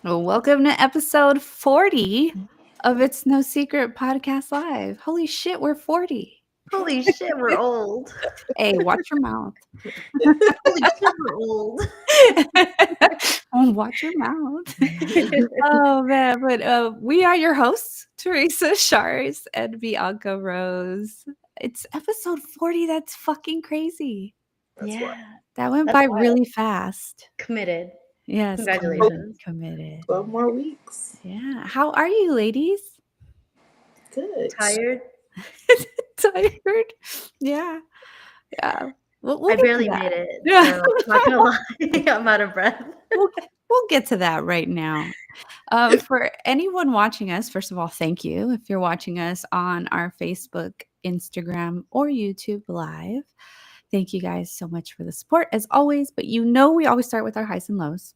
Well, welcome to episode 40 of It's No Secret Podcast Live. Holy shit, we're 40. Holy shit, we're old. Hey, watch your mouth. Holy shit, we're old. Watch your mouth. Oh, man. But we are your hosts, Teresa Shars and Bianca Rose. It's episode 40. That's fucking crazy. That's Yeah. That went That's by wild. really fast. Committed. Yes. Congratulations. Committed. 12 more weeks. Yeah. How are you, ladies? Good. Tired? Tired? Yeah. Yeah. We'll I get to barely that. made it. Yeah. So not gonna lie, I'm out of breath. We'll get to that right now. For anyone watching us, first of all, thank you. If you're watching us on our Facebook, Instagram, or YouTube live, thank you guys so much for the support as always. But we always start with our highs and lows.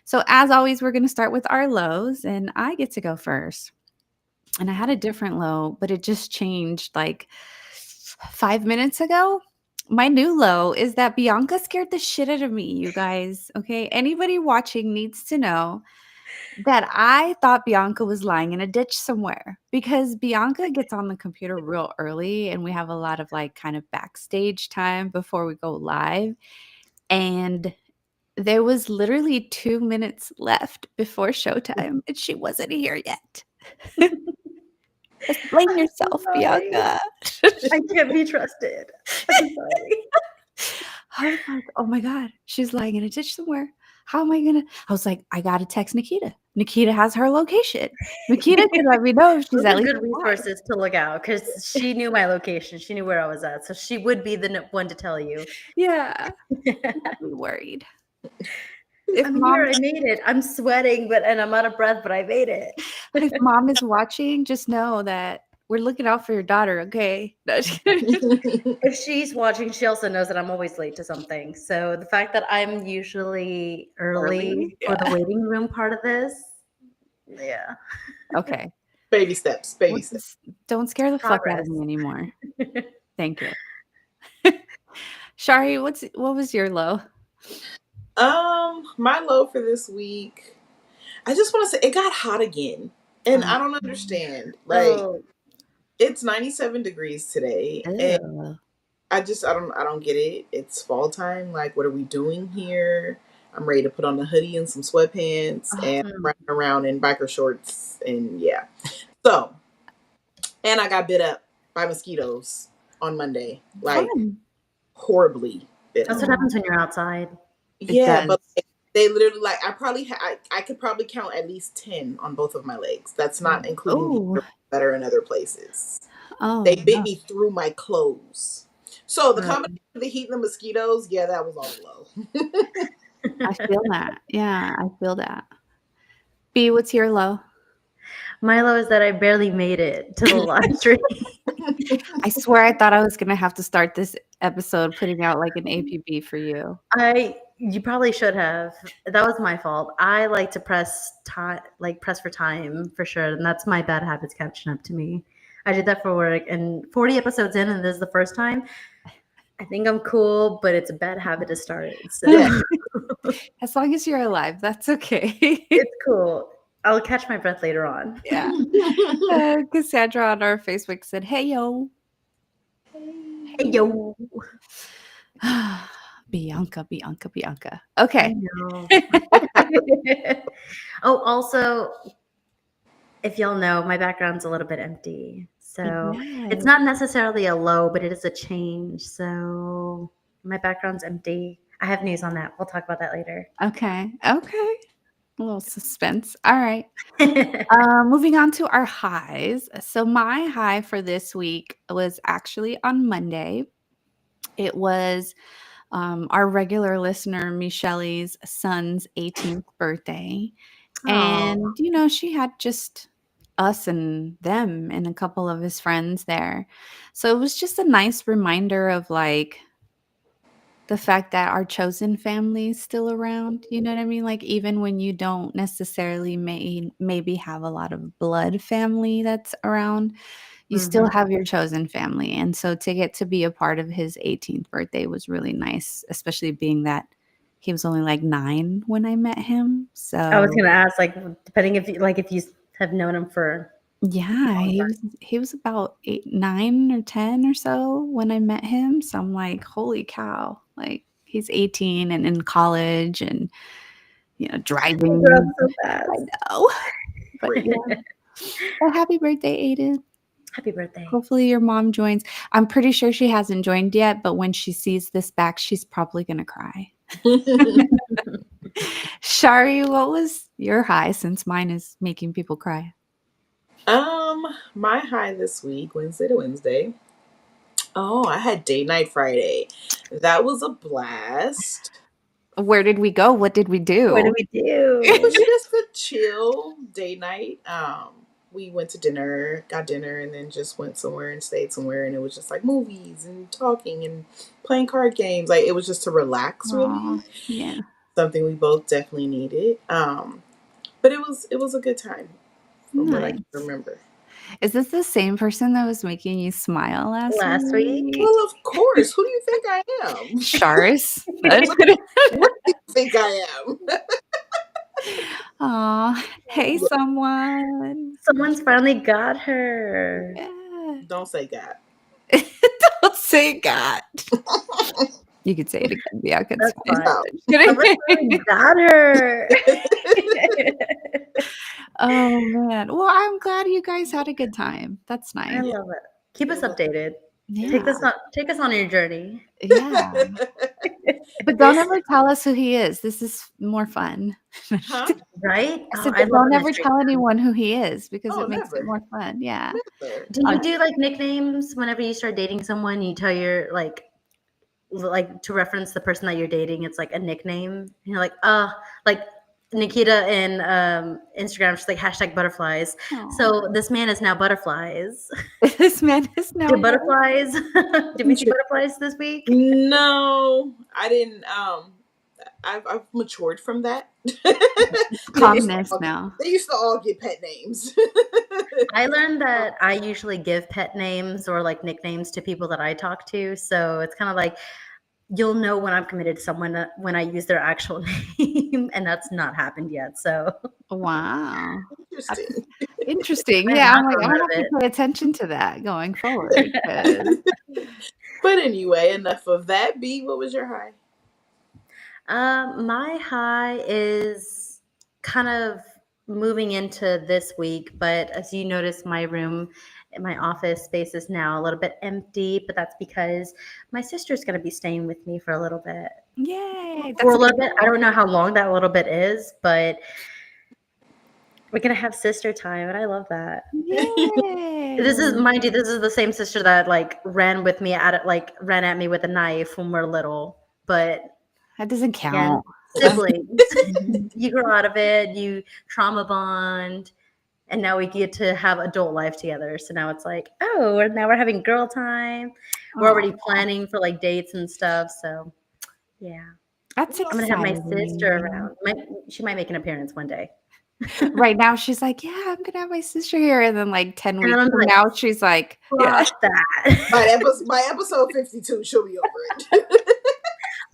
So as always, we're going to start with our lows, and I get to go first. And I had a different low, but it just changed like 5 minutes ago. My new low is that Bianca scared the shit out of me, you guys. Okay. Anybody watching needs to know that I thought Bianca was lying in a ditch somewhere because Bianca gets on the computer real early and we have a lot of like kind of backstage time before we go live. And there was literally 2 minutes left before showtime and she wasn't here yet. Explain yourself, sorry. Bianca. I can't be trusted. I'm sorry. I was like, oh my God, she's lying in a ditch somewhere. How am I gonna? I was like, I gotta text Nikita. Nikita has her location. Nikita can let me know if she's Those at are least good resources to look out because she knew my location. She knew where I was at. So she would be the one to tell you. Yeah, I'm worried. If I'm mom, here. I made it. I'm sweating, and I'm out of breath, but I made it. if mom is watching, just know that we're looking out for your daughter. Okay. No, just kidding. If she's watching, she also knows that I'm always late to something. So the fact that I'm usually early for the waiting room part of this, yeah. Okay. Baby steps. Baby steps. Don't scare the fuck out of Progress. me anymore. Thank you. Shari, what was your low? My low for this week, I just want to say it got hot again. And I don't understand. Like Oh, it's 97 degrees today. And Ew. I don't get it. It's fall time. Like, what are we doing here? I'm ready to put on a hoodie and some sweatpants and running around in biker shorts and yeah. So, and I got bit up by mosquitoes on Monday. Like Fun. horribly bit that's up. what happens when you're outside. Yeah, does. but like, they literally like I probably I could probably count at least 10 on both of my legs. That's not including Ooh. the that are in other places. Oh, They bit no. me through my clothes. So the combination of the heat and the mosquitoes, yeah, that was all low. I feel that. Yeah, I feel that. B, what's your low? My low is that I barely made it to the live stream. I swear I thought I was gonna have to start this episode putting out like an APB for you. You probably should have. That was my fault. I like to press for time for sure, and that's my bad habits catching up to me. I did that for work, and 40 episodes in, and this is the first time. I think I'm cool, but it's a bad habit to start. So Yeah. As long as you're alive, that's okay. it's cool. I'll catch my breath later on. Yeah. Cassandra on our Facebook said, "Hey yo, Hey, yo. Bianca." Okay. I know. Oh, also, if y'all know, my background's a little bit empty. So it's not necessarily a low, but it is a change. So my background's empty. I have news on that. We'll talk about that later. Okay. A little suspense. All right. Moving on to our highs. So my high for this week was actually on Monday. It was our regular listener, Michelle's son's 18th birthday. And, she had just us and them and a couple of his friends there. So it was just a nice reminder of like the fact that our chosen family is still around. You know what I mean? Like even when you don't necessarily maybe have a lot of blood family that's around, you still have your chosen family. And so to get to be a part of his 18th birthday was really nice, especially being that he was only like 9 when I met him. So I was gonna ask, like, depending if you have known him for yeah, he was about 8, 9 or 10 or so when I met him. So I'm like, holy cow! Like he's 18 and in college and driving. grew up so I fast. know, but yeah. Well, happy birthday, Aiden. Happy birthday. Hopefully your mom joins. I'm pretty sure she hasn't joined yet, but when she sees this back, she's probably gonna cry. Shari, what was your high since mine is making people cry? My high this week, Wednesday to Wednesday. Oh, I had date night Friday. That was a blast. Where did we go? What did we do? What do we do? It was just a chill date night. We went to dinner, got dinner, and then just went somewhere and stayed somewhere. And it was just like movies and talking and playing card games. Like it was just to relax, really. Aw, yeah. Something we both definitely needed. But it was a good time from what I can Nice. remember. Is this the same person that was making you smile Last week? Well, of course. Who do you think I am? Shars. What do you think I am? Aw, hey someone. Someone's finally got her. Yeah. Don't say God. Don't say God. You could say it again, Bianca. That's It's fine. fine. Someone finally got her. Oh man. Well, I'm glad you guys had a good time. That's I nice. love it. Keep us updated. Yeah. Take us on your journey. Yeah. But don't ever tell us who he is. This is more fun. Huh? Right? I said, I but love don't ever mystery. tell anyone who he is because Oh, it makes it never. more fun. Yeah. Never. Do you do like nicknames whenever you start dating someone? You tell your like to reference the person that you're dating. It's like a nickname. And you're like Nikita in Instagram. She's like #butterflies. So this man is now butterflies. This man is now Did butterflies? Did we see butterflies this week? No, I didn't. I've matured from that. calmness now. They used to all get pet names. I learned that I usually give pet names or like nicknames to people that I talk to. So it's kind of like you'll know when I'm committed to someone when I use their actual name, and that's not happened yet. So Wow. Interesting. Interesting. I'm Yeah, not I'm like, I'm aware gonna of have to it. pay attention to that going forward. 'Cause But anyway, enough of that. B, what was your high? My high is kind of moving into this week, but as you notice, my room, my office space is now a little bit empty, but that's because my sister's going to be staying with me for a little bit. Yay. For a little bit. I don't know how long that little bit is, but we're going to have sister time, and I love that. Yay. This is, mind you, this is the same sister that like ran at me with a knife when we're little, but That doesn't again, count. siblings. You grow out of it, you trauma bond, and now we get to have adult life together. So now it's like, oh, now we're having girl time. We're already planning for like dates and stuff. So yeah, That's I'm gonna have my sister exciting. around. She might make an appearance one day. Right now, she's like, yeah, I'm gonna have my sister here, and then like 10 And weeks I'm from like, now, she's like, yeah. Fuck that. By episode 52, she'll be over it.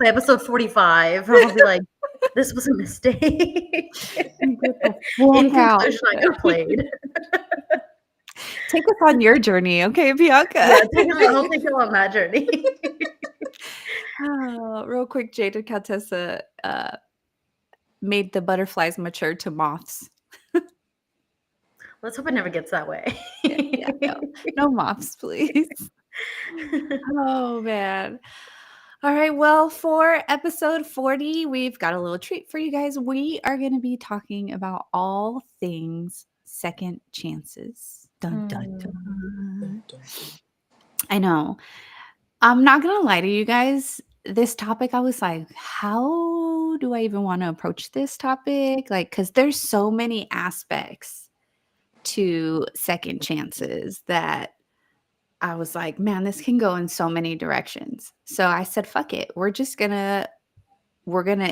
By episode 45, I'll be like, this was a mistake. In conclusion, I got played. Take us on your journey, okay, Bianca? I'll take you on that journey. Real quick, Jada Contessa made the butterflies mature to moths. Let's hope it never gets that way. Yeah, no moths, please. Oh, man. All right. Well, for episode 40, we've got a little treat for you guys. We are going to be talking about all things second chances. Dun, dun, dun. I know. I'm not going to lie to you guys. This topic, I was like, how do I even want to approach this topic? Like, because there's so many aspects to second chances that I was like, man, this can go in so many directions. So I said, fuck it. We're gonna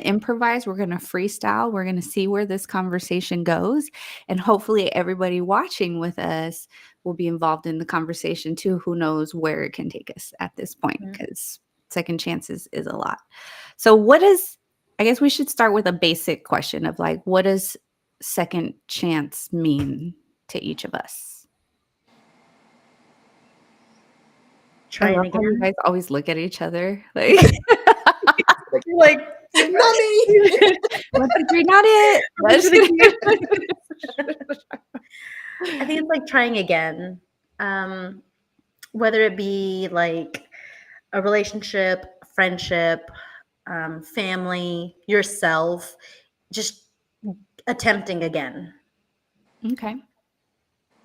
improvise. We're gonna freestyle. We're gonna see where this conversation goes. And hopefully everybody watching with us will be involved in the conversation too. Who knows where it can take us at this point, because second chances is a lot. So what does I guess we should start with a basic question of like, what does second chance mean to each of us? I Trying love how you again. guys always look at each other. Like, Like, Not me. let's agree, not it. Let's I think it's like trying again. Whether it be like a relationship, friendship, family, yourself, just attempting again. Okay.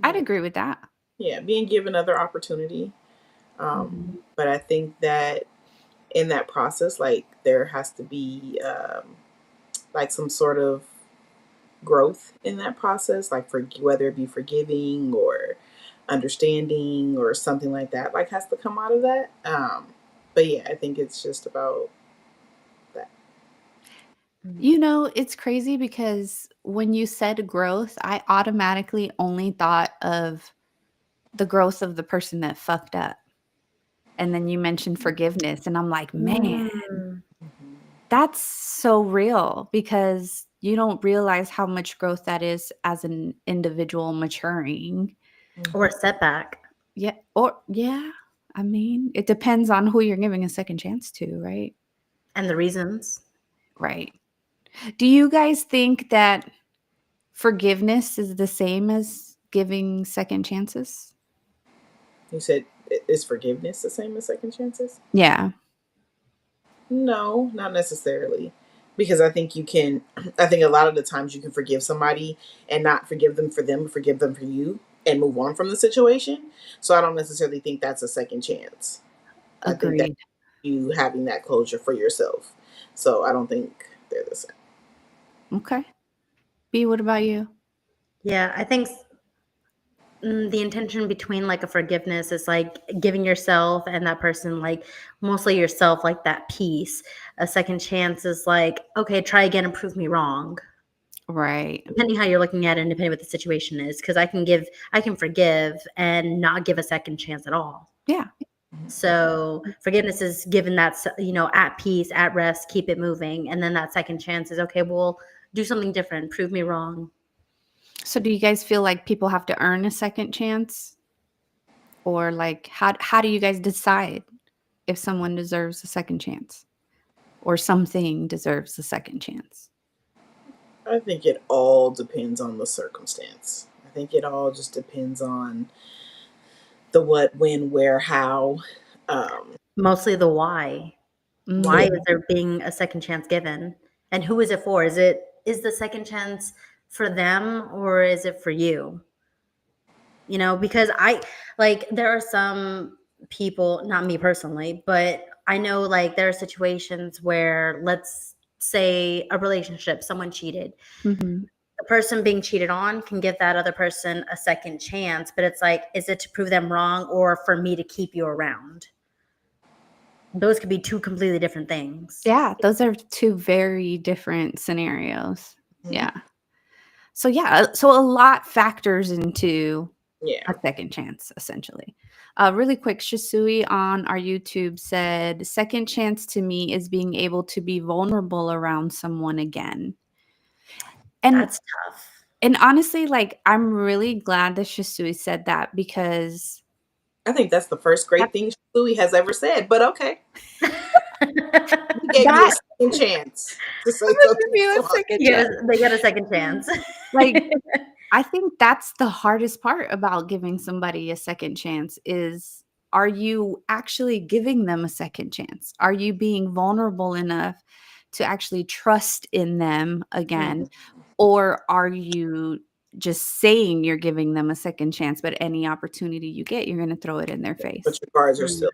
I'd agree with that. Yeah, being given another opportunity. But I think that in that process, like there has to be like some sort of growth in that process, like for whether it be forgiving or understanding or something like that, like has to come out of that. But yeah, I think it's just about that. You know, it's crazy because when you said growth, I automatically only thought of the growth of the person that fucked up. And then you mentioned forgiveness, and I'm like, man, Mhm. that's so real because you don't realize how much growth that is as an individual maturing. Or a setback. Yeah. Or, yeah. I mean, it depends on who you're giving a second chance to, right? And the reasons. Right. Do you guys think that forgiveness is the same as giving second chances? You said, is forgiveness the same as second chances? Yeah. No, not necessarily. Because I think you can, I think a lot of the times you can forgive somebody and not forgive them for them, forgive them for you and move on from the situation. So I don't necessarily think that's a second chance. I think that Agreed. you having that closure for yourself. So I don't think they're the same. Okay. B, what about you? Yeah, I think the intention between like a forgiveness is like giving yourself and that person, like mostly yourself, like that peace. A second chance is like, okay, try again and prove me wrong. Right. Depending how you're looking at it and depending what the situation is, because I can forgive and not give a second chance at all. Yeah. So forgiveness is given that, at peace, at rest, keep it moving, and then that second chance is okay. Well, do something different, prove me wrong. So do you guys feel like people have to earn a second chance? Or like how do you guys decide if someone deserves a second chance or something deserves a second chance? I think it all depends on the circumstance. I think it all just depends on the what, when, where, how. Mostly the why. Why Mm, is there being a second chance given? And who is it for? Is the second chance for them or is it for you? Because there are some people, not me personally, but I know like there are situations where, let's say a relationship, someone cheated. mhm. The person being cheated on can give that other person a second chance, but it's like, is it to prove them wrong or for me to keep you around? Those could be two completely different things. Yeah, those are two very different scenarios. Mhm. Yeah. So yeah, so a lot factors into Yeah. a second chance, essentially. Really quick, Shisui on our YouTube said, second chance to me is being able to be vulnerable around someone again. And That's tough. and honestly, like, I'm really glad that Shisui said that because I think that's the first great thing Louis has ever said, but okay. He gave you a that second chance to say I'm gonna something. give you a So, second They chance. get a second chance. Like, I think that's the hardest part about giving somebody a second chance is, are you actually giving them a second chance? Are you being vulnerable enough to actually trust in them again? Or are you just saying you're giving them a second chance, but any opportunity you get, you're going to throw it in their face? but your guards are Mm. still.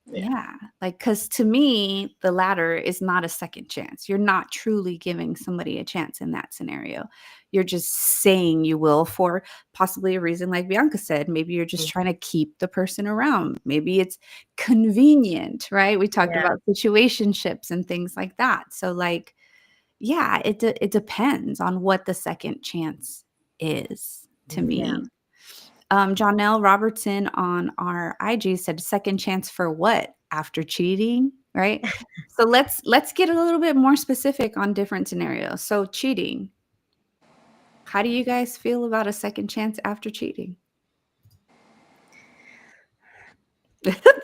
Yeah. Like, because to me, the latter is not a second chance. You're not truly giving somebody a chance in that scenario. You're just saying you will for possibly a reason, like Bianca said. Maybe you're just trying to keep the person around. Maybe it's convenient, right? We talked Yeah. about situationships and things like that. So, like, yeah, it depends on what the second chance is to Yeah. me. Jonelle Robertson on our IG said, second chance for what? After cheating? right? So let's get a little bit more specific on different scenarios. So cheating. How do you guys feel about a second chance after cheating?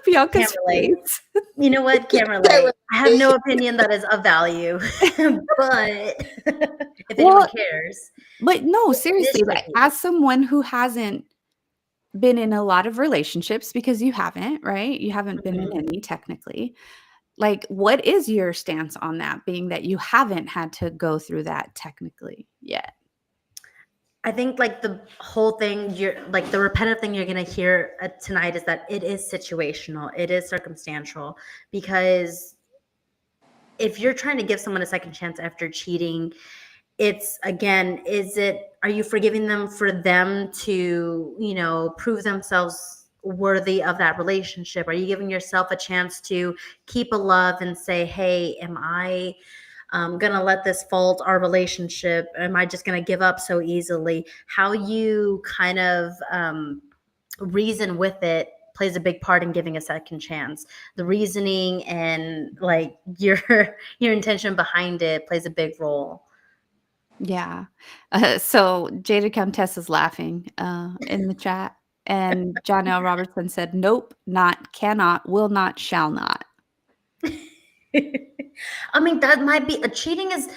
Bianca's Can't relate. face. You know what? Can't relate. I have no opinion that is of value, but if anyone Well, cares, but no, it is seriously, like tricky. as someone who hasn't been in a lot of relationships, because you haven't, right? You haven't been in Mhm. any technically. Like, what is your stance on that, being that you haven't had to go through that technically yet? I think like the whole thing, you're like the repetitive thing you're gonna hear tonight is that it is situational, it is circumstantial, because if you're trying to give someone a second chance after cheating, it's again, are you forgiving them for them to, prove themselves worthy of that relationship? Are you giving yourself a chance to keep a love and say, hey, am I gonna let this fault our relationship? Am I just gonna give up so easily? How you kind of reason with it plays a big part in giving a second chance. The reasoning and like your your intention behind it plays a big role. Yeah. So Jada Countess is laughing in the chat. And John L. Robertson said, nope, not, cannot, will not, shall not. I mean, that might be a cheating is,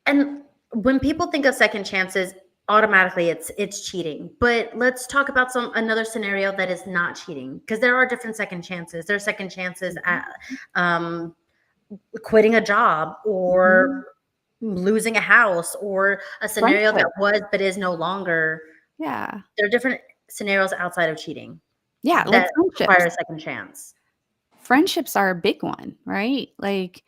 and when people think of second chances, automatically it's cheating. But let's talk about another scenario that is not cheating, because there are different second chances. There are second chances at um, quitting a job, or losing a house, or a scenario Friendship. that was but is no longer. Yeah. There are different scenarios outside of cheating Yeah. Like that require friendships. a second chance. Friendships are a big one, right? Like,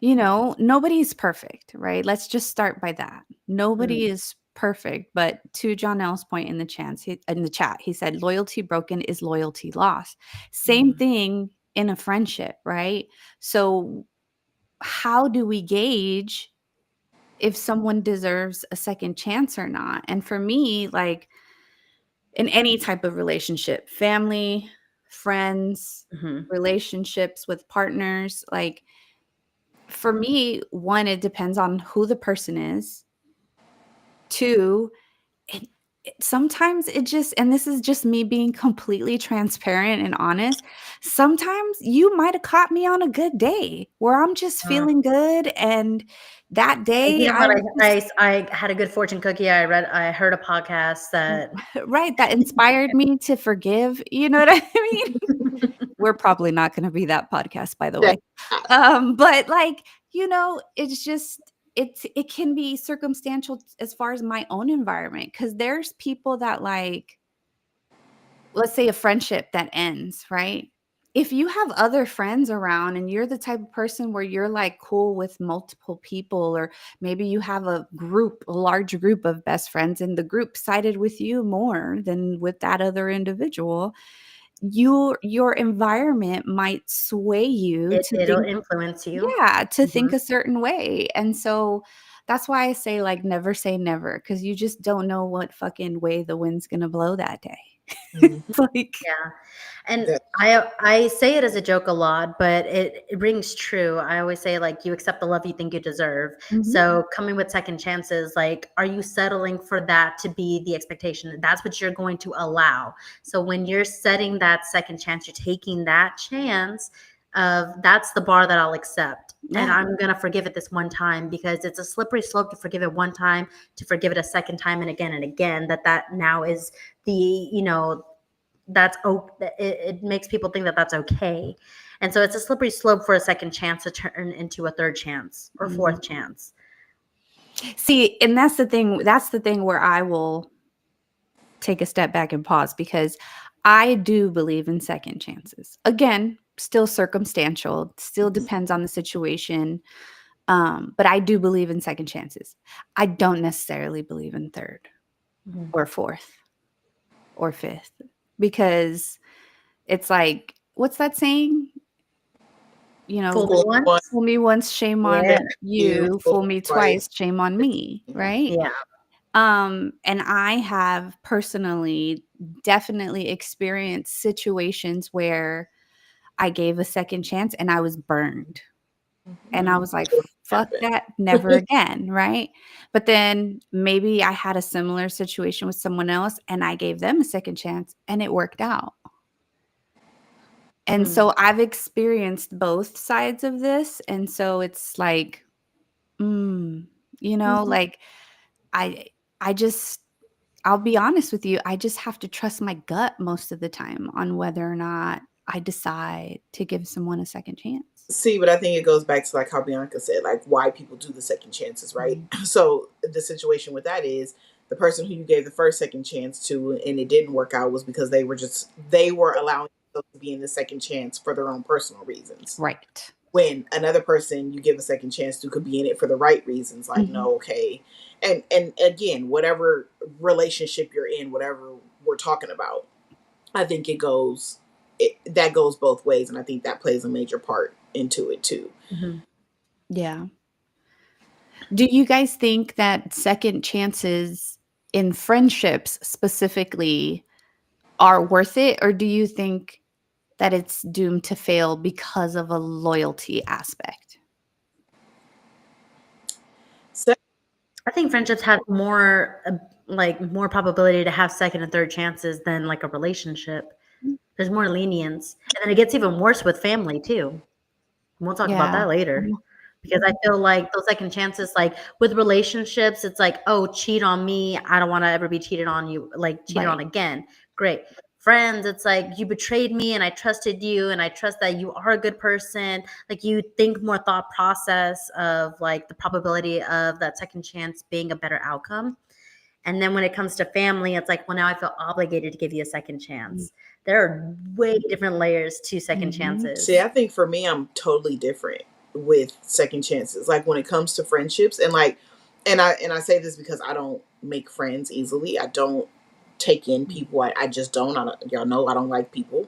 nobody's perfect, right? Let's just start by that. Nobody is perfect, but to John L's point in the chat, he said loyalty broken is loyalty lost. Same thing in a friendship, right? So how do we gauge if someone deserves a second chance or not? And for me, like in any type of relationship, family, friends, Mhm. relationships with partners, like for me, one, it depends on who the person is. Two, sometimes it just, and this is just me being completely transparent and honest, sometimes you might have caught me on a good day where I'm just Uh, feeling good, and that you day know I what? was just I had a good fortune cookie. I heard a podcast that. right, that inspired me to forgive, you know what I mean? We're probably not gonna be that podcast, by the Yeah. way. But, like, it's just it can be circumstantial as far as my own environment, because there's people that, like, let's say a friendship that ends, right? If you have other friends around and you're the type of person where you're, like, cool with multiple people, or maybe you have a large group of best friends, and the group sided with you more than with that other individual, your environment might sway you to It'll think, influence you. to think Mhm. a certain way. And so that's why I say, like, never say never, because you just don't know what fucking way the wind's gonna blow that day. Mhm. It's like, Yeah. And Yeah. I say it as a joke a lot, but it rings true. I always say, like, you accept the love you think you deserve. mhm, So coming with second chances, like, are you settling for that to be the expectation? That's what you're going to allow. So when you're setting that second chance, you're taking that chance of, that's the bar that I'll accept. And yeah, I'm gonna forgive it this one time, because it's a slippery slope to forgive it one time, to forgive it a second time and again, that now is the, it makes people think that that's okay. And so it's a slippery slope for a second chance to turn into a third chance or mhm. fourth chance. See, and that's the thing where I will take a step back and pause, because I do believe in second chances. Again, still circumstantial, still depends on the situation. But I do believe in second chances. I don't necessarily believe in third Mhm. or fourth or fifth, because it's like, what's that saying? You Fool know, me Fool one, once. fool me once, shame Yeah. on you you, fool fool me twice. twice, shame on me, right? Yeah. And I have personally definitely experienced situations where I gave a second chance and I was burned. And I Mhm. was like, Should've fuck happened. that, never again, right? But then maybe I had a similar situation with someone else and I gave them a second chance and it worked out. And Mm. so I've experienced both sides of this. And so it's like, you know, Mhm. like I I just I'll be honest with you, I just have to trust my gut most of the time on whether or not I decide to give someone a second chance. See, but I think it goes back to like how Bianca said, like why people do the second chances, right? So the situation with that is the person who you gave the first second chance to and it didn't work out was because they were allowing themselves to be in the second chance for their own personal reasons. Right. When another person you give a second chance to could be in it for the right reasons, like Mhm. no, okay. And again, whatever relationship you're in, whatever we're talking about, I think that goes both ways, and I think that plays a major part into it too. Mhm. Yeah. Do you guys think that second chances in friendships specifically are worth it, or do you think that it's doomed to fail because of a loyalty aspect? So, I think friendships have more more probability to have second and third chances than like a relationship. There's more lenience. And then it gets even worse with family too. We'll talk about Yeah. that later. Mhm. Because I feel like those second chances, like with relationships, it's like, oh, cheat on me. I don't want to ever be cheated on you, like cheated on Right. again. Great. Friends, it's like you betrayed me and I trusted you and I trust that you are a good person. Like you think more thought process of like the probability of that second chance being a better outcome. And then when it comes to family, it's like, well, now I feel obligated to give you a second chance. There are way different layers to second Mhm. see, chances. I think for me, I'm totally different with second chances. Like when it comes to friendships, and like, and I say this because I don't make friends easily. I don't take in people. I just don't. Y'all know I don't like people,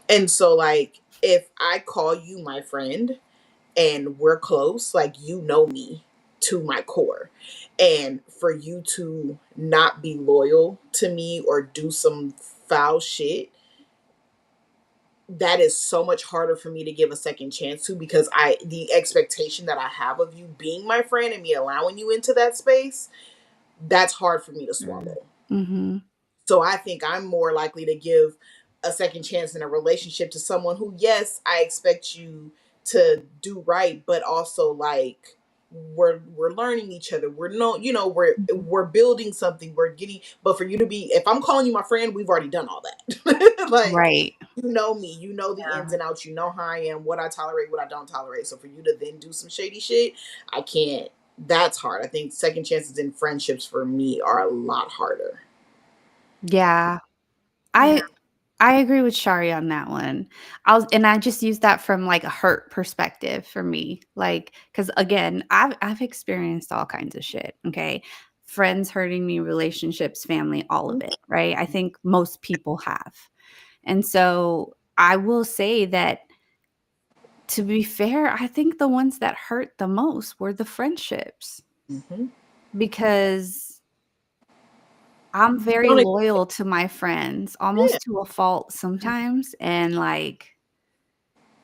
and so like if I call you my friend and we're close, like you know me to my core. And for you to not be loyal to me or do some foul shit, that is so much harder for me to give a second chance to because the expectation that I have of you being my friend and me allowing you into that space, that's hard for me to Mm. swallow. Mhm. So I think I'm more likely to give a second chance in a relationship to someone who, yes, I expect you to do right, but also like we're learning each other. We're no, you know, we're building something. We're getting, but for you to be, if I'm calling you my friend, we've already done all that. Like Right. you know me, you know the ins Yeah. and outs, you know how I am, what I tolerate, what I don't tolerate. So for you to then do some shady shit, I can't. That's hard. I think second chances in friendships for me are a lot harder. Yeah. Yeah. I agree with Shari on that one. I just use that from like a hurt perspective for me. Like, because again, I've experienced all kinds of shit. Okay. Friends hurting me, relationships, family, all of it. Right. I think most people have. And so I will say that to be fair, I think the ones that hurt the most were the friendships Mm-hmm. because I'm very Don't loyal to my friends, yeah. almost to a fault sometimes, and, like,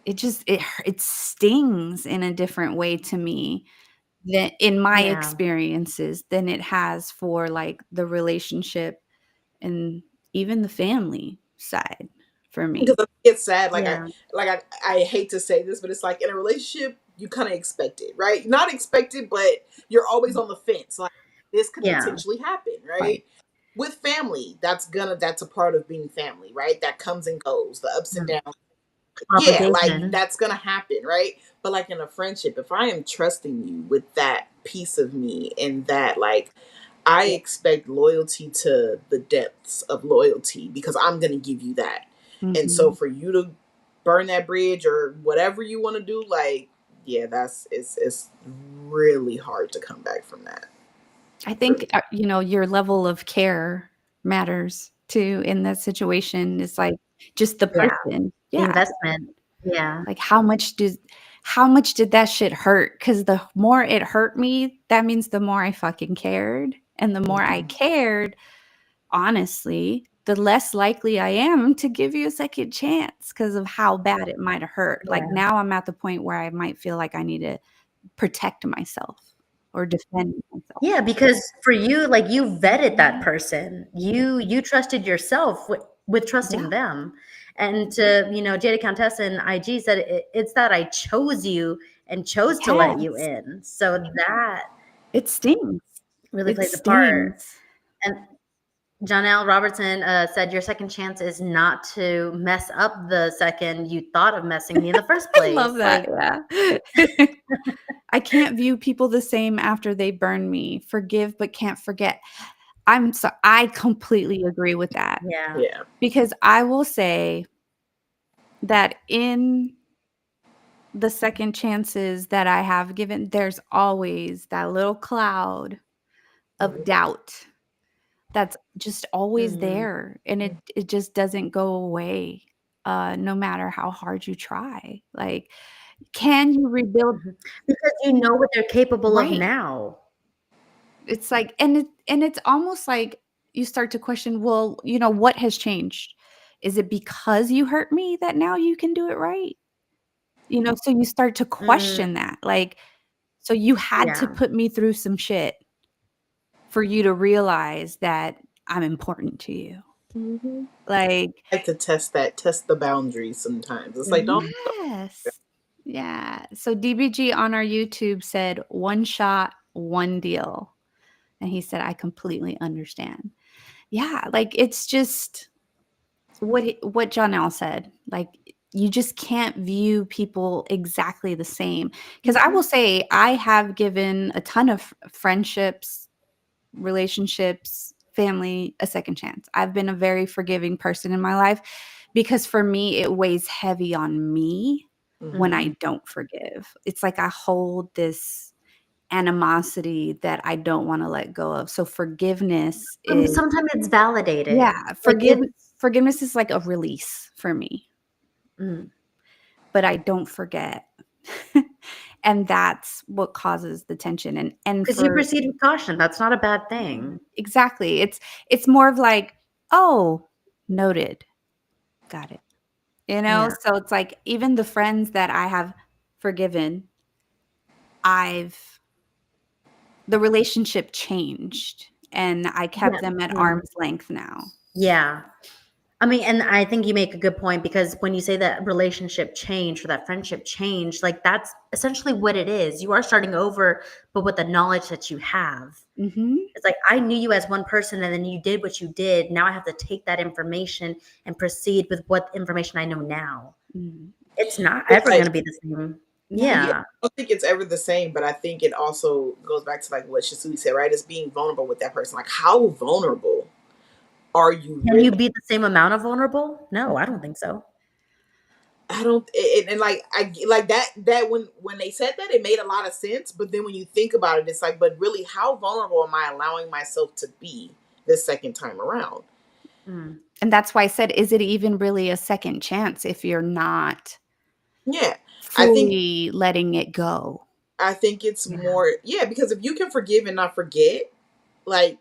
it stings in a different way to me than in my Yeah. experiences than it has for, like, the relationship and even the family side for Because me. I think it's sad. Yeah. I hate to say this, but it's like in a relationship, you kind of expect it, right? Not expect it, but you're always on the fence. Like this could Yeah. potentially happen, Right. right? With family, that's a part of being family, right? That comes and goes, the ups and Mm. downs. Yeah, like Obligation. that's gonna happen, right? But like in a friendship, if I am trusting you with that piece of me and that like I expect loyalty to the depths of loyalty because I'm going to give you that. And so Mhm. for you to burn that bridge or whatever you want to do, like, yeah, it's really hard to come back from that I for think, me. your level of care matters too in that situation. It's like just the Yeah. person. The Yeah. investment. Yeah. Like, how much did that shit hurt? Because the more it hurt me, that means the more I fucking cared, and the more I Mhm. cared, honestly, the less likely I am to give you a second chance because of how bad it might have hurt. Like Yeah. now I'm at the point where I might feel like I need to protect myself or defend myself. Yeah, because for you, like you vetted that person. You trusted yourself with trusting Yeah. them. And to, Jada Countess and IG said it's that I chose you and chose to let you Yes. in. So that It stings. really It plays a part. stings. And Jonelle Robertson said your second chance is not to mess up the second you thought of messing me in the first I place. love that. Like, Yeah. I can't view people the same after they burn me. Forgive but can't forget. I completely agree with that yeah. Yeah. because I will say that in the second chances that I have given, there's always that little cloud of doubt that's just always Mhm. there, and it just doesn't go away, no matter how hard you try. Like, can you rebuild? Because you know what they're capable of Right. now. It's like, and it's almost like you start to question, well, what has changed? Is it because you hurt me that now you can do it right? So you start to question that. Like, so you had to Yeah. put me through some shit for you to realize that I'm important to you. Mm-hmm. Like, I like to test the boundaries sometimes. It's like, don't. yes. Yeah. So DBG on our YouTube said, one shot, one deal. And he said, I completely understand. Yeah. Like, it's just what Jonelle said. Like, you just can't view people exactly the same. Because I will say, I have given a ton of friendships, relationships, family a second chance. I've been a very forgiving person in my life because for me, it weighs heavy on me when I don't forgive. It's like I hold this animosity that I don't want to let go of. So forgiveness is, Sometimes it's validated. yeah, Like forgiveness is like a release for me, but I don't forget. And that's what causes the tension. And because you proceed with caution. That's not a bad thing. exactly. It's more of like, oh, noted. Got it. Yeah. So it's like even the friends that I have forgiven, the relationship changed and I kept them at arm's length now. Yeah. I mean, and I think you make a good point because when you say that relationship change or that friendship change, like that's essentially what it is. You are starting over, but with the knowledge that you have. Mm-hmm. It's like I knew you as one person and then you did what you did. Now I have to take that information and proceed with what information I know now. Mm-hmm. It's not ever going to be the same. Yeah. I don't think it's ever the same, but I think it also goes back to like what Shisui said, right? It's being vulnerable with that person. Like, how vulnerable are you? Can you be the same amount of vulnerable? No, I don't think so. I don't, and like I like that when they said that, it made a lot of sense. But then when you think about it, it's like, but really, how vulnerable am I allowing myself to be this second time around? And that's why I said, is it even really a second chance if you're not? Yeah, fully letting it go. I think it's more, because if you can forgive and not forget, like,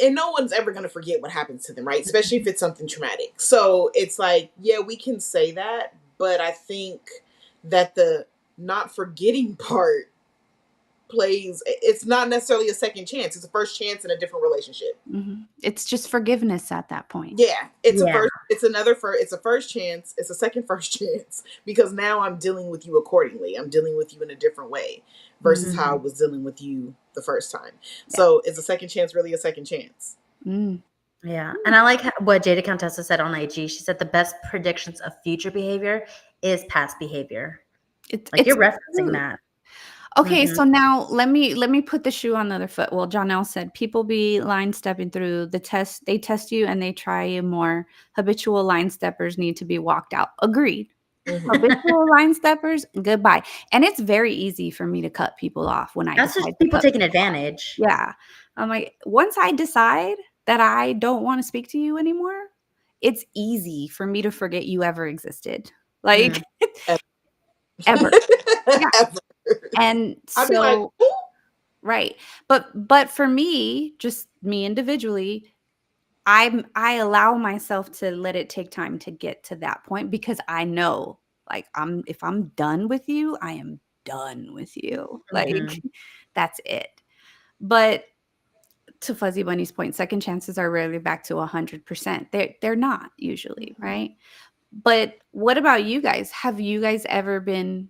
and no one's ever going to forget what happens to them, right? Especially if it's something traumatic. So it's like, yeah, we can say that, but I think that the not forgetting part it's not necessarily a second chance. It's a first chance in a different relationship. Mm-hmm. It's just forgiveness at that point. Yeah. It's a first chance. It's a second first chance because now I'm dealing with you accordingly. I'm dealing with you in a different way versus how I was dealing with you the first time. Yeah. So is a second chance really a second chance? Yeah. And I like what Jada Contessa said on IG. She said the best predictions of future behavior is past behavior. You're referencing that. Okay, so now let me put the shoe on the other foot. Well, Jonelle said people be line stepping through the test. They test you and they try you more. Habitual line steppers need to be walked out. Agreed. Habitual line steppers, goodbye. And it's very easy for me to cut people off when That's just people taking advantage. Yeah. I'm like, once I decide that I don't want to speak to you anymore, it's easy for me to forget you ever existed. Like ever. Yeah. Ever. And I'd be like, right. But for me, just me individually, I allow myself to let it take time to get to that point because I know, like, if I'm done with you, I am done with you. Like, Mhm. that's it. But to Fuzzy Bunny's point, second chances are rarely back to 100%. They're not usually, right? But what about you guys? Have you guys ever been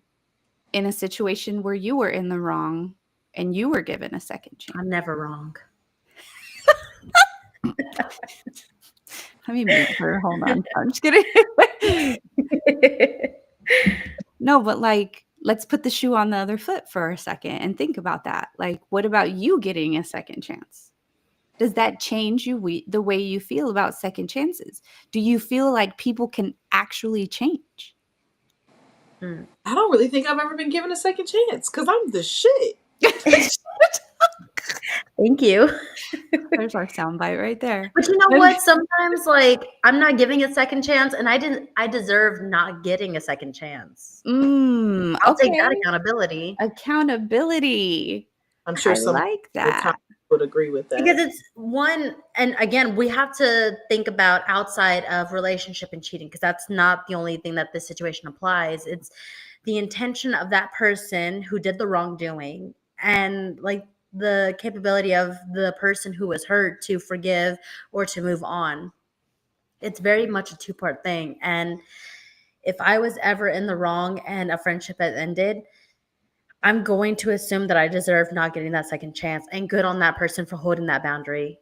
in a situation where you were in the wrong and you were given a second chance? I'm never wrong. Let me mute her. Hold on. I'm just kidding. No, but like, let's put the shoe on the other foot for a second and think about that. Like, what about you getting a second chance? Does that change the way you feel about second chances? Do you feel like people can actually change? I don't really think I've ever been given a second chance because I'm the shit. Thank you. There's our soundbite right there. But you know what? Sometimes, like, I'm not giving a second chance, and I deserve not getting a second chance. I'll take that Okay. accountability. Accountability. I'm sure I some like people that. would agree with that. Because it's one, and again, we have to think about outside of relationship and cheating, because that's not the only thing that this situation applies. It's the intention of that person who did the wrongdoing, and like the capability of the person who was hurt to forgive or to move on. It's very much a two-part thing. And if I was ever in the wrong and a friendship had ended, I'm going to assume that I deserve not getting that second chance, and good on that person for holding that boundary.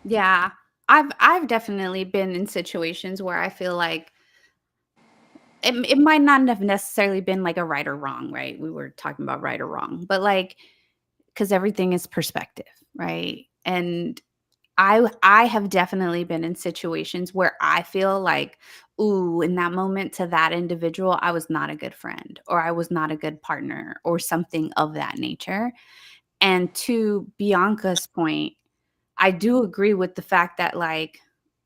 Yeah. I've definitely been in situations where I feel like it might not have necessarily been like a right or wrong, right? We were talking about right or wrong, but like, because everything is perspective, right? And I have definitely been in situations where I feel like, ooh, in that moment to that individual, I was not a good friend or I was not a good partner or something of that nature. And to Bianca's point, I do agree with the fact that, like,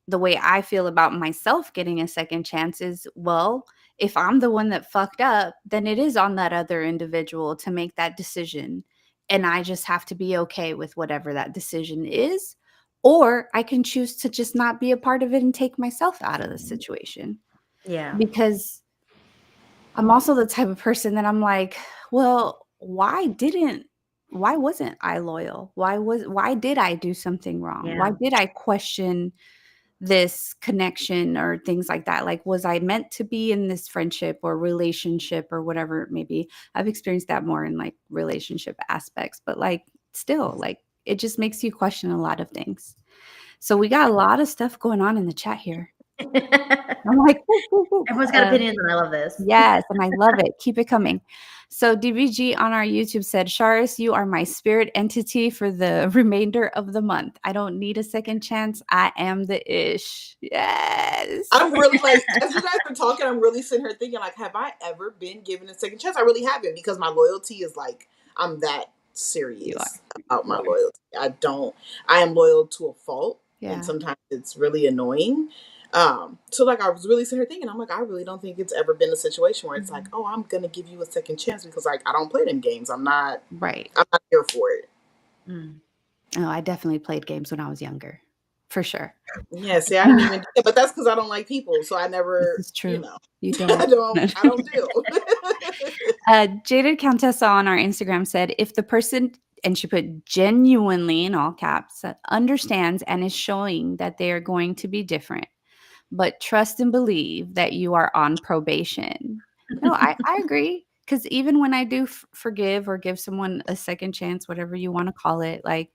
the way I feel about myself getting a second chance is, well, if I'm the one that fucked up, then it is on that other individual to make that decision. And I just have to be okay with whatever that decision is. Or I can choose to just not be a part of it and take myself out of the situation. Yeah. Because I'm also the type of person that I'm like, well, why wasn't I loyal? Why did I do something wrong? Yeah. Why did I question this connection or things like that? Like, was I meant to be in this friendship or relationship or whatever it may be? I've experienced that more in like relationship aspects, but like still, like it just makes you question a lot of things. So we got a lot of stuff going on in the chat here. I'm like, woo, woo, woo. Everyone's got opinions, and I love this. Yes, and I love it. Keep it coming. So DBG on our YouTube said, Sharis, you are my spirit entity for the remainder of the month. I don't need a second chance. I am the ish. Yes. I'm really like, as you guys are talking, I'm really sitting here thinking, like, have I ever been given a second chance? I really haven't, because my loyalty is like, I'm that serious about my loyalty. I am loyal to a fault. Yeah. And sometimes it's really annoying. So like I was really sitting here thinking, I'm like, I really don't think it's ever been a situation where it's like, oh, I'm gonna give you a second chance, because like I don't play them games. I'm not here for it. Oh, I definitely played games when I was younger. For sure. Yeah, see, I didn't even do it, but that's because I don't like people. So I never, This is true. you know, You I don't do. Jaded Countessa on our Instagram said, if the person, and she put genuinely in all caps, understands and is showing that they are going to be different, but trust and believe that you are on probation. No, I agree. Because even when I do forgive or give someone a second chance, whatever you want to call it, like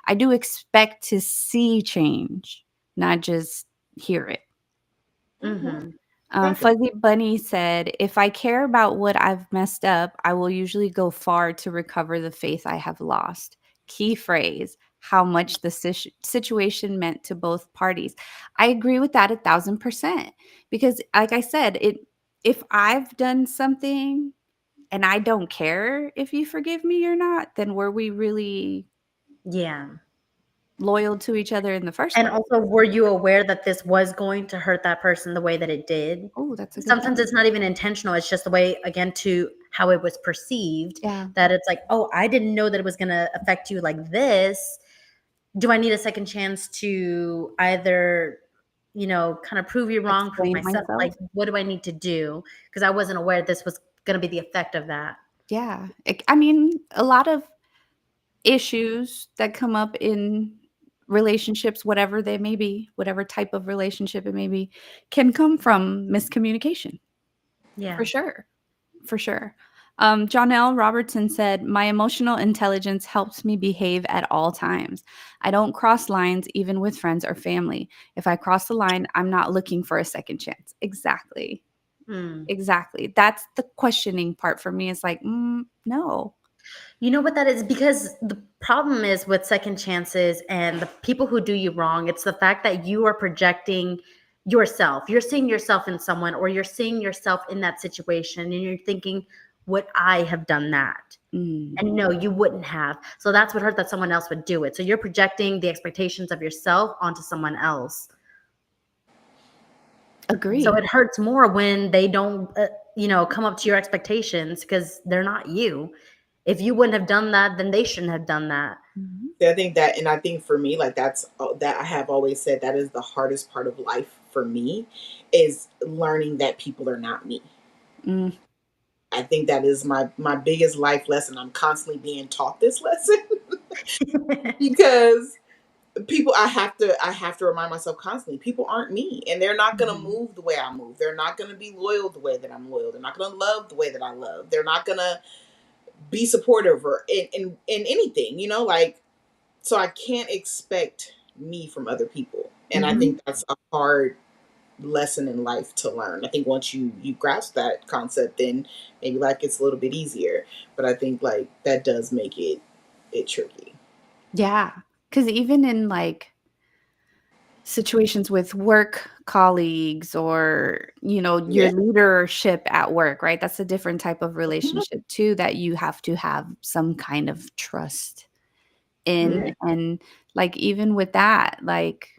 I do expect to see change, not just hear it. Fuzzy Bunny said, if I care about what I've messed up, I will usually go far to recover the faith I have lost. Key phrase, how much the situation meant to both parties. I agree with that 1,000%. Because like I said, if I've done something and I don't care if you forgive me or not, then were we really loyal to each other in the first place? And also, were you aware that this was going to hurt that person the way that it did? Oh, that's a good Sometimes point. it's not even intentional. It's just the way, again, to how it was perceived. Yeah. That it's like, oh, I didn't know that it was going to affect you like this. do I need a second chance to either, kind of prove you wrong, prove Explain myself? myself. Like, what do I need to do? Because I wasn't aware this was going to be the effect of that. Yeah. I mean, a lot of issues that come up in relationships, whatever they may be, whatever type of relationship it may be, can come from miscommunication. Yeah. For sure. For sure. John L. Robertson said, "My emotional intelligence helps me behave at all times. I don't cross lines even with friends or family. If I cross the line, I'm not looking for a second chance." Exactly. Hmm. Exactly. That's the questioning part for me. Is like, no. You know what that is? Because the problem is with second chances and the people who do you wrong, it's the fact that you are projecting yourself. You're seeing yourself in someone, or you're seeing yourself in that situation, and you're thinking, would I have done that? Mm, And no, you wouldn't have. So that's what hurt, that someone else would do it. So you're projecting the expectations of yourself onto someone else. So agree. it hurts more when they don't, come up to your expectations, because they're not you. If you wouldn't have done that, then they shouldn't have done that. Mhm. I think that, and I think for me, like that's that I have always said that is the hardest part of life for me, is learning that people are not me. Mm, I think that is my biggest life lesson. I'm constantly being taught this lesson because people, I have to remind myself constantly, people aren't me, and they're not going to Mhm. move the way I move. They're not going to be loyal the way that I'm loyal. They're not going to love the way that I love. They're not going to be supportive or in anything, like, so I can't expect me from other people. And I Mhm. think that's a hard lesson in life to learn. I think once you grasp that concept, then maybe life gets a little bit easier. But I think like that does make it tricky. yeah. Because even in like situations with work colleagues or, your Yeah. leadership at work, right? That's a different type of Mhm. relationship too that you have to have some kind of trust in. Yeah. And like even with that, like,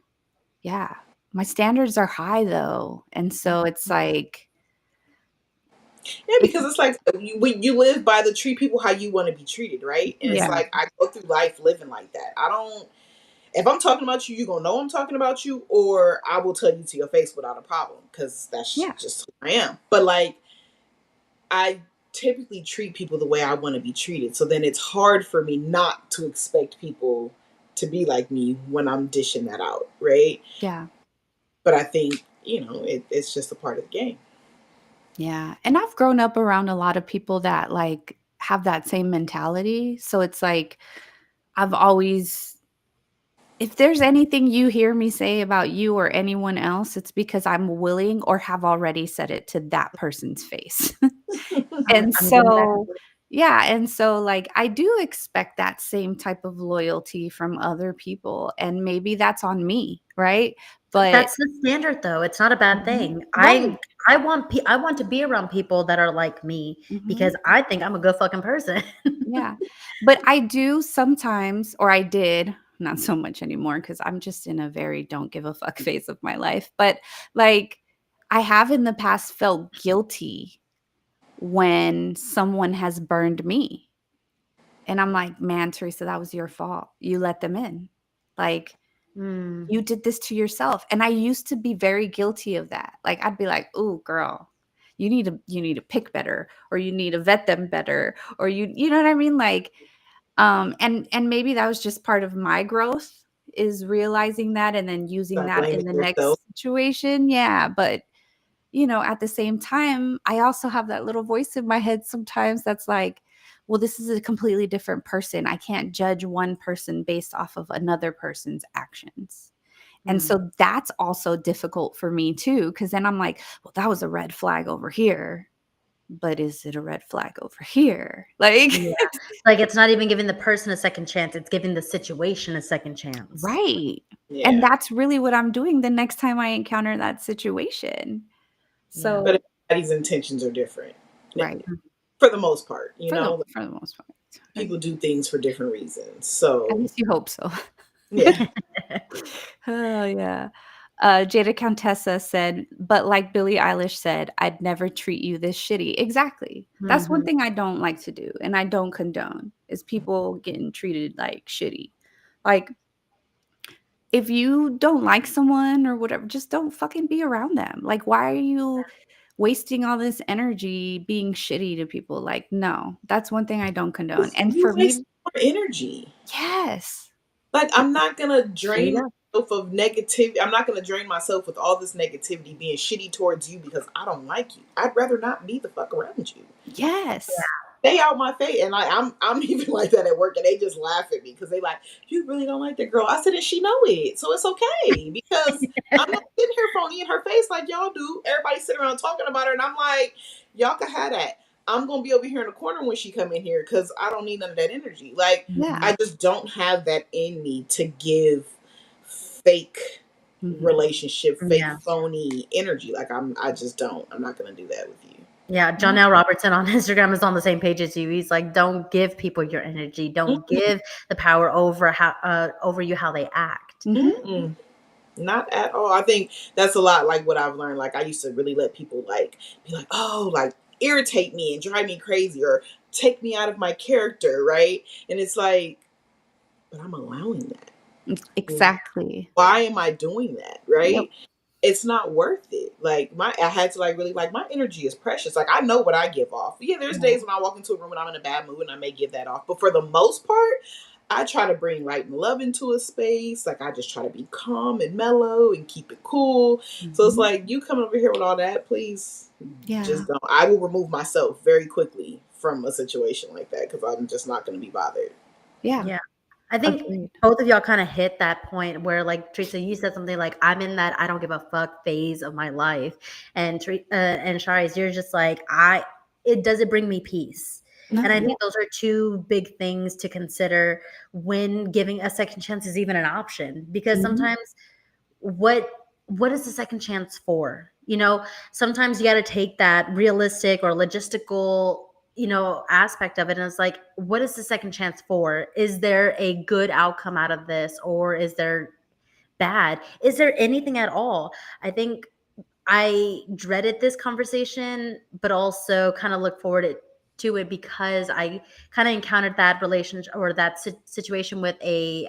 yeah, my standards are high though. And so it's like Yeah, it's because it's like you live by the treat people how you want to be treated, right? And it's yeah, like I go through life living like that. I don't. If I'm talking about you, you're gonna know I'm talking about you, or I will tell you to your face without a problem, because that's yeah. just who I am. But like, I typically treat people the way I want to be treated. So then it's hard for me not to expect people to be like me when I'm dishing that out, right? Yeah. But I think, it's just a part of the game. Yeah, and I've grown up around a lot of people that, like, have that same mentality, so it's like, I've always if there's anything you hear me say about you or anyone else, it's because I'm willing or have already said it to that person's face. And I'm getting back. so yeah, and so, like, I do expect that same type of loyalty from other people, and maybe that's on me, right? But That's the standard, though. It's not a bad Mhm. thing. Right. I want to be around people that are like me, Mhm. because I think I'm a good fucking person. Yeah. But I do sometimes, or I did, not so much anymore because I'm just in a very don't give a fuck phase of my life. But like, I have in the past felt guilty when someone has burned me. And I'm like, man, Teresa, that was your fault. You let them in. Like, Mm. you did this to yourself. And I used to be very guilty of that. Like, I'd be like, "Ooh, girl, you need to pick better, or you need to vet them better, or you know what I mean?" Like, and maybe that was just part of my growth, is realizing that and then using Start that blaming in the yourself. next situation. Yeah, but at the same time, I also have that little voice in my head sometimes that's like, well, this is a completely different person. I can't judge one person based off of another person's actions. And Mm. so that's also difficult for me too, because then I'm like, well, that was a red flag over here, but is it a red flag over here? Like, Yeah. Like, it's not even giving the person a second chance, it's giving the situation a second chance. right. And Yeah. that's really what I'm doing the next time I encounter that situation. Yeah. But So, everybody's intentions are different. right. For the most part, For the most part. Right. people do things for different reasons. At So least you hope so. yeah. Oh, yeah. Jada Countessa said, but like Billie Eilish said, I'd never treat you this shitty. Exactly. That's one Mhm. thing I don't like to do, and I don't condone, is people getting treated like shitty. Like, if you don't like someone or whatever, just don't fucking be around them. Like, why are you wasting all this energy being shitty to people? Like, no, that's one thing I don't condone. And You for waste me, more energy. yes. Like, I'm not gonna There you drain go. myself of negativity. I'm not gonna drain myself with all this negativity being shitty towards you because I don't like you. I'd rather not be the fuck around you. Yes. Stay out my face. And like I'm even like that at work, and they just laugh at me because they like, you really don't like that girl. I said, and she know it, so it's okay because I'm not sitting here phony in her face like y'all do. Everybody sitting around talking about her, and I'm like, y'all can have that. I'm gonna be over here in the corner when she come in here because I don't need none of that energy. Like, Yeah. I just don't have that in me to give fake relationship, fake Yeah. phony energy. Like, I just don't. I'm not gonna do that with you. Yeah, John L. Robertson on Instagram is on the same page as you. He's like, don't give people your energy. Don't give the power over you how they act. Mm-mm. Not at all. I think that's a lot like what I've learned. Like, I used to really let people like be like, oh, like irritate me and drive me crazy or take me out of my character, right? And it's like, but I'm allowing that. Exactly. Why am I doing that? Yep. Right? It's not worth it. Like, I had to like really like, my energy is precious. Like, I know what I give off. Yeah, there's days when I walk into a room and I'm in a bad mood and I may give that off. But for the most part, I try to bring light and love into a space. Like, I just try to be calm and mellow and keep it cool. So it's like, you coming over here with all that, please Yeah. just don't. I will remove myself very quickly from a situation like that because I'm just not going to be bothered. Yeah. Yeah. I think Agreed. both of y'all kind of hit that point where, like, Teresa, you said something like, I'm in that I don't give a fuck phase of my life. And Shari's, you're just like, does it bring me peace? No. And I think those are two big things to consider when giving a second chance is even an option. Because sometimes what is the second chance for? You know, sometimes you got to take that realistic or logistical, aspect of it. And it's like, what is the second chance for? Is there a good outcome out of this, or is there bad? Is there anything at all? I think I dreaded this conversation, but also kind of look forward to it because I kind of encountered that relationship or that situation with a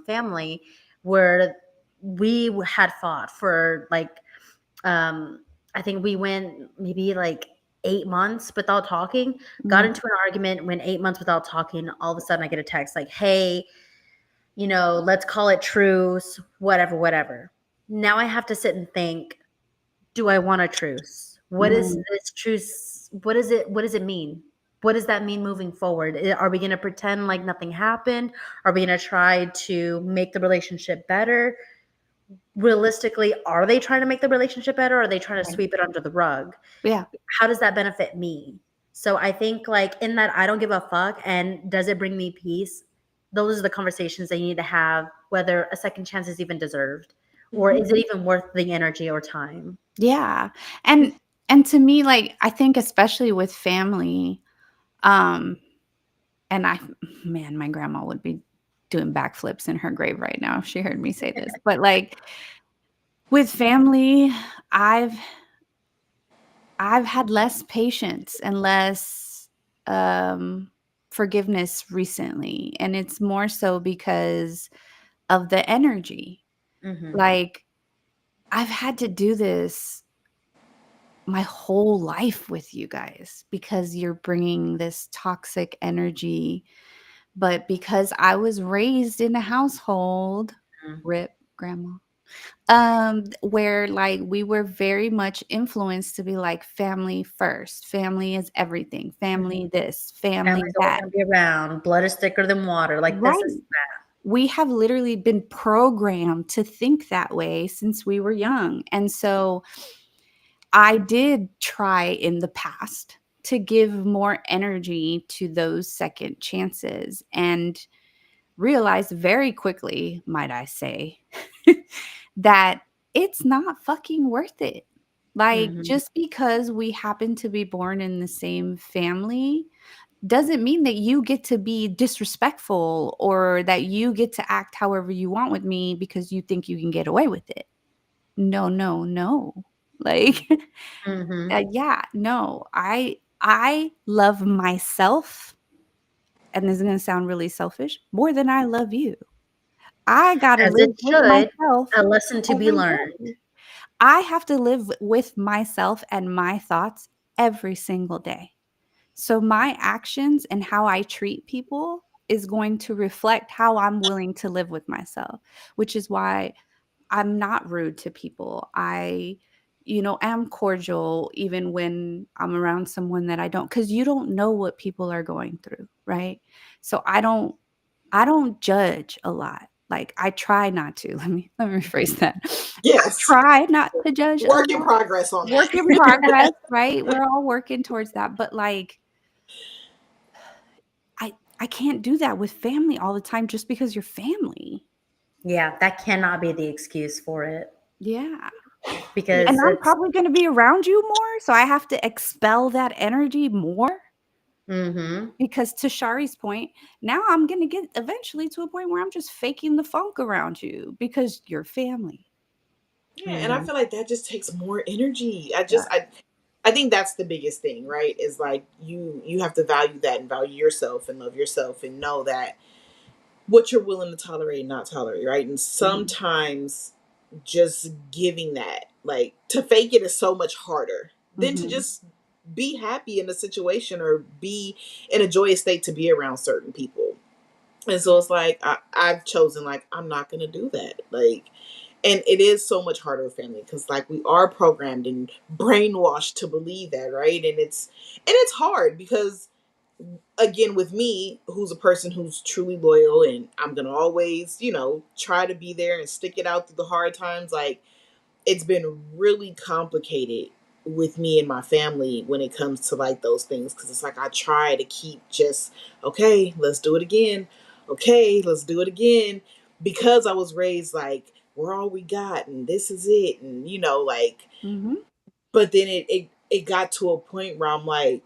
family where we had fought for like, I think we went maybe like 8 months without talking, got into an argument, went 8 months without talking. All of a sudden I get a text like, hey, let's call it truce, whatever. Now I have to sit and think, do I want a truce? What is this truce? What does it mean? What does that mean moving forward? Are we going to pretend like nothing happened? Are we going to try to make the relationship better? Realistically, are they trying to make the relationship better, or are they trying to sweep it under the rug? Yeah. How does that benefit me? So I think, like, in that I don't give a fuck and does it bring me peace? Those are the conversations that you need to have, whether a second chance is even deserved, or is it even worth the energy or time? Yeah. And to me, like, I think especially with family, and my grandma would be doing backflips in her grave right now if she heard me say this. But like with family, I've had less patience and less forgiveness recently. And it's more so because of the energy. Like, I've had to do this my whole life with you guys because you're bringing this toxic energy. But because I was raised in a household, rip grandma, where like we were very much influenced to be like family first. Family is everything. Family this, family Family's always that. gonna be around. Blood is thicker than water. Like, this is that. We have literally been programmed to think that way since we were young. And so I did try in the past to give more energy to those second chances and realized very quickly, might I say, that it's not fucking worth it. Like, just because we happen to be born in the same family doesn't mean that you get to be disrespectful or that you get to act however you want with me because you think you can get away with it. No. Like, yeah, no. I love myself, and this is going to sound really selfish, more than I love you. I gotta As live it with should, myself a lesson to be every learned. day. I have to live with myself and my thoughts every single day. So my actions and how I treat people is going to reflect how I'm willing to live with myself, which is why I'm not rude to people. I, am cordial even when I'm around someone that I don't, because you don't know what people are going through, right? So I don't judge a lot. Like I try not to. Let me rephrase that. I Yes. try not to judge a Work in lot. progress on Work that. in progress, right? We're all working towards that. But like I can't do that with family all the time just because you're family. Yeah, that cannot be the excuse for it, Yeah. And because I'm it's probably gonna be around you more, so I have to expel that energy more mhm. because to Shari's point, now I'm gonna get eventually to a point where I'm just faking the funk around you because you're family. Yeah, and I Mhm. feel like that just takes more energy. I Yeah. just I think that's the biggest thing, right? Is like you have to value that and value yourself and love yourself and know that what you're willing to tolerate and not tolerate, right? And Mhm. sometimes just giving that, like to fake it is so much harder than to Mhm. just be happy in a situation or be in a joyous state to be around certain people. And so it's like I've chosen like I'm not gonna do that. Like and it is so much harder with family because like we are programmed and brainwashed to believe that, right? And it's hard because again with me who's a person who's truly loyal and I'm gonna always try to be there and stick it out through the hard times, like it's been really complicated with me and my family when it comes to like those things because it's like I try to keep just okay, let's do it again, okay, let's do it again, because I was raised like we're all we got and this is it, and like Mhm. but then it got to a point where I'm like,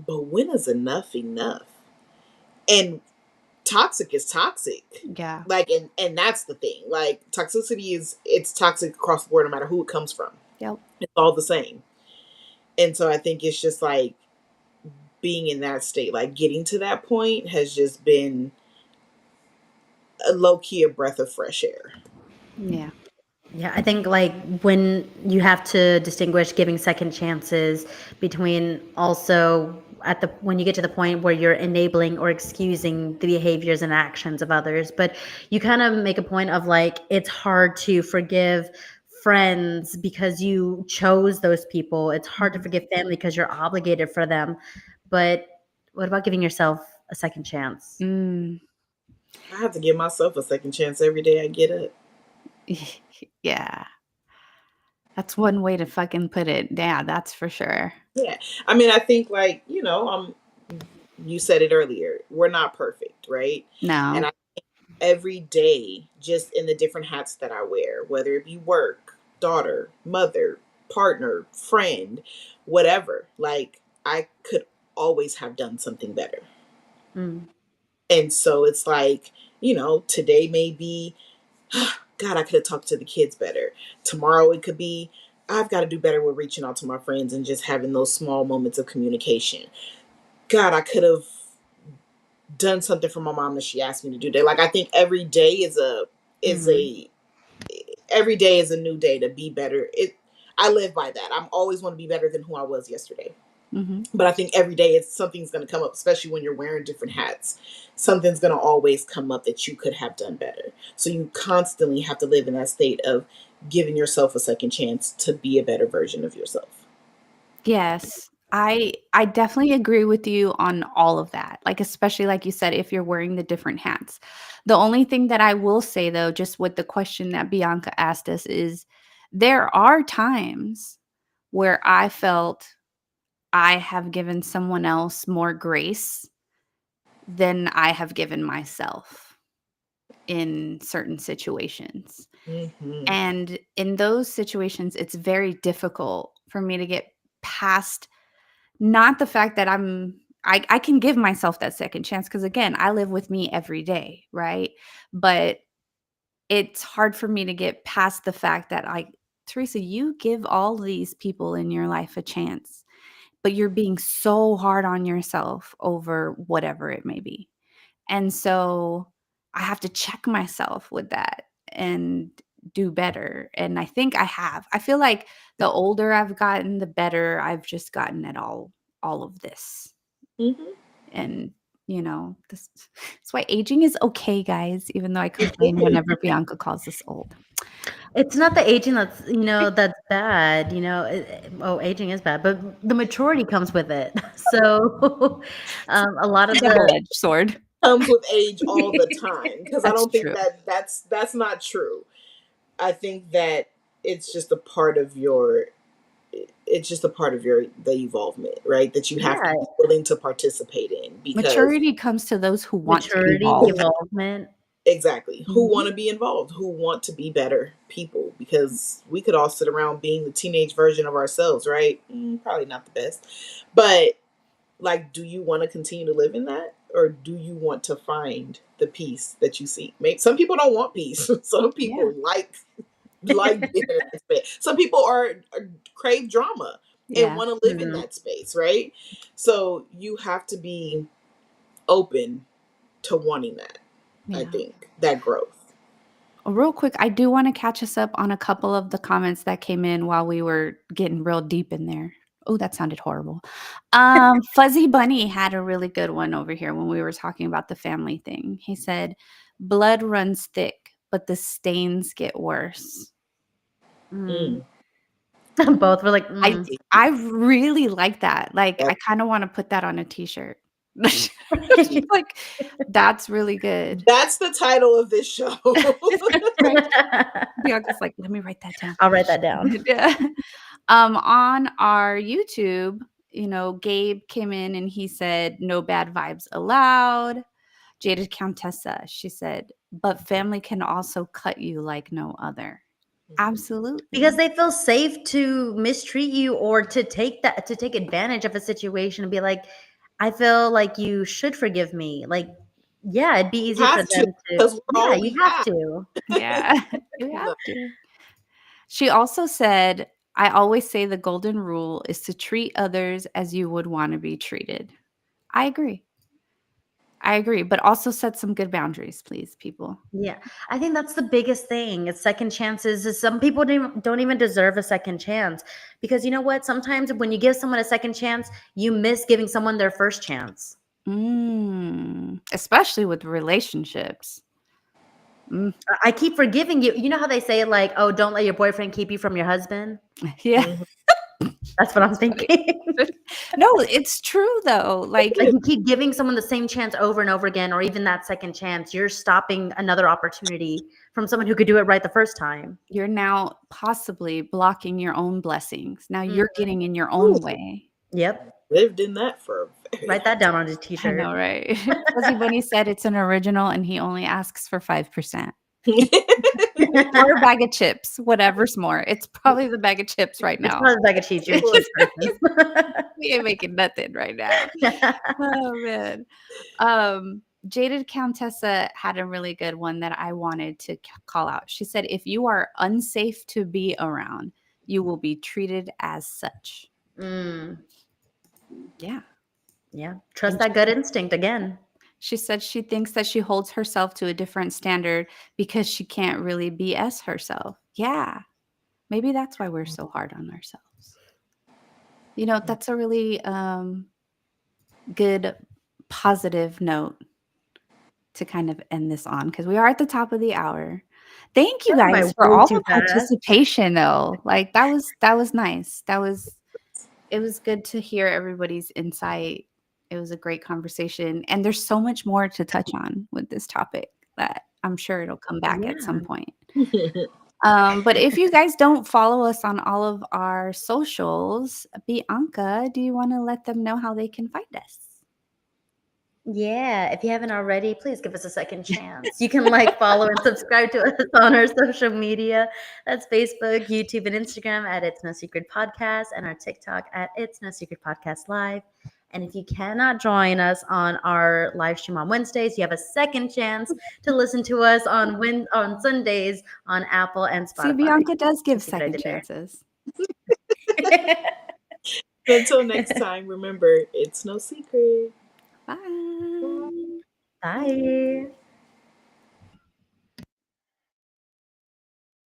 but when is enough enough? And toxic is toxic. Yeah. Like and that's the thing. Like toxicity is it's toxic across the board no matter who it comes from. Yep. It's all the same. And so I think it's just like being in that state, like getting to that point has just been a low key a breath of fresh air. Yeah. Yeah, I think like when you have to distinguish giving second chances between also at the when you get to the point where you're enabling or excusing the behaviors and actions of others, but you kind of make a point of like it's hard to forgive friends because you chose those people. It's hard to Mhm. forgive family because you're obligated for them. But what about giving yourself a second chance? Mm. I have to give myself a second chance every day I get up. Yeah. That's one way to fucking put it. Yeah, that's for sure. Yeah. I mean, I think like, you said it earlier, we're not perfect, right? And No. I every day just in the different hats that I wear, whether it be work, daughter, mother, partner, friend, whatever. Like I could always have done something better. Mm. And so it's like, today may be, God, I could have talked to the kids better. Tomorrow it could be, I've got to do better with reaching out to my friends and just having those small moments of communication. God, I could have done something for my mom that she asked me to do. Like I think is Mhm. a every day is a new day to be better. I live by that. I'm always want to be better than who I was yesterday. Mhm. But I think every day it's something's going to come up, especially when you're wearing different hats. Something's going to always come up that you could have done better. So you constantly have to live in that state of giving yourself a second chance to be a better version of yourself. Yes. I definitely agree with you on all of that. Like especially like you said if you're wearing the different hats. The only thing that I will say though just with the question that Bianca asked us is there are times where I felt I have given someone else more grace than I have given myself in certain situations. Hmm. And in those situations, it's very difficult for me to get past not the fact that I can give myself that second chance because again, I live with me every day, right? But it's hard for me to get past the fact that Teresa, you give all these people in your life a chance, but you're being so hard on yourself over whatever it may be. And so I have to check myself with that and do better. And I think I have. I feel like the older I've gotten, the better I've just gotten at all of this. Mm-hmm. And that's why aging is okay, guys, even though I complain whenever Bianca calls us old. It's not the aging that's that's bad. Aging is bad, but the maturity comes with it. So, a lot of the Double-edged sword. Comes with age all the time, because I That's don't think true. that's not true. I think that it's just a part of your the evolvement, right? That you have to be willing to participate in, because maturity comes to those who want to maturity, evolve. evolvement. Exactly. Who want to be involved, who want to be better people, because we could all sit around being the teenage version of ourselves, right? Probably not the best. But like, do you want to continue to live in that? Or do you want to find the peace that you seek? Maybe some people don't want peace. Some people like being in that space. Some people crave drama and want to live in that space, right? So you have to be open to wanting that. I think that growth. Real quick, I do want to catch us up on a couple of the comments that came in while we were getting real deep in there. Oh, that sounded horrible. Fuzzy Bunny had a really good one over here when we were talking about the family thing. He said, blood runs thick, but the stains get worse. Both were like, I really like that. Like, I kind of want to put that on a t-shirt. Like, that's really good. That's the title of this show. Bianca's like, let me write that down. I'll write that down. Yeah. On our YouTube, Gabe came in and he said, no bad vibes allowed. Jaded Countessa, she said, but family can also cut you like no other. Absolutely. Because they feel safe to mistreat you or to take advantage of a situation and be like, I feel like you should forgive me. Like, yeah, it'd be easier for them to. Yeah, you have to. Yeah, you have to. She also said, I always say the golden rule is to treat others as you would want to be treated. I agree, but also set some good boundaries, please, people. Yeah, I think that's the biggest thing. It's second chances. Is some people don't even deserve a second chance, because you know what? Sometimes when you give someone a second chance, you miss giving someone their first chance. Especially with relationships. I keep forgiving you. You know how they say, like, oh, don't let your boyfriend keep you from your husband? Yeah. That's what I'm thinking. No, it's true though. Like you keep giving someone the same chance over and over again, or even that second chance, you're stopping another opportunity from someone who could do it right the first time. You're now possibly blocking your own blessings. Now you're getting in your own way. Yep. Lived in that for write that down on a t-shirt. I know, right? Fuzzy Bunny said it's an original and he only asks for 5%. Or a bag of chips, whatever's more. It's probably the bag of chips right now. It's probably the bag of chips. We ain't making nothing right now. Oh man. Jaded Countessa had a really good one that I wanted to call out. She said, if you are unsafe to be around, you will be treated as such. Yeah. Trust that gut instinct again. She said she thinks that she holds herself to a different standard because she can't really BS herself. Yeah. Maybe that's why we're so hard on ourselves. That's a really good, positive note to kind of end this on, because we are at the top of the hour. Thank you guys for all the participation though. Like that was nice. It was good to hear everybody's insight. It was a great conversation. And there's so much more to touch on with this topic that I'm sure it'll come back at some point. But if you guys don't follow us on all of our socials, Bianca, do you want to let them know how they can find us? Yeah, if you haven't already, please give us a second chance. You can follow and subscribe to us on our social media. That's Facebook, YouTube, and Instagram at It's No Secret Podcast, and our TikTok at It's No Secret Podcast Live. And if you cannot join us on our live stream on Wednesdays, you have a second chance to listen to us on Sundays on Apple and Spotify. See, Bianca does give second chances. Until next time, remember, it's no secret. Bye. Bye.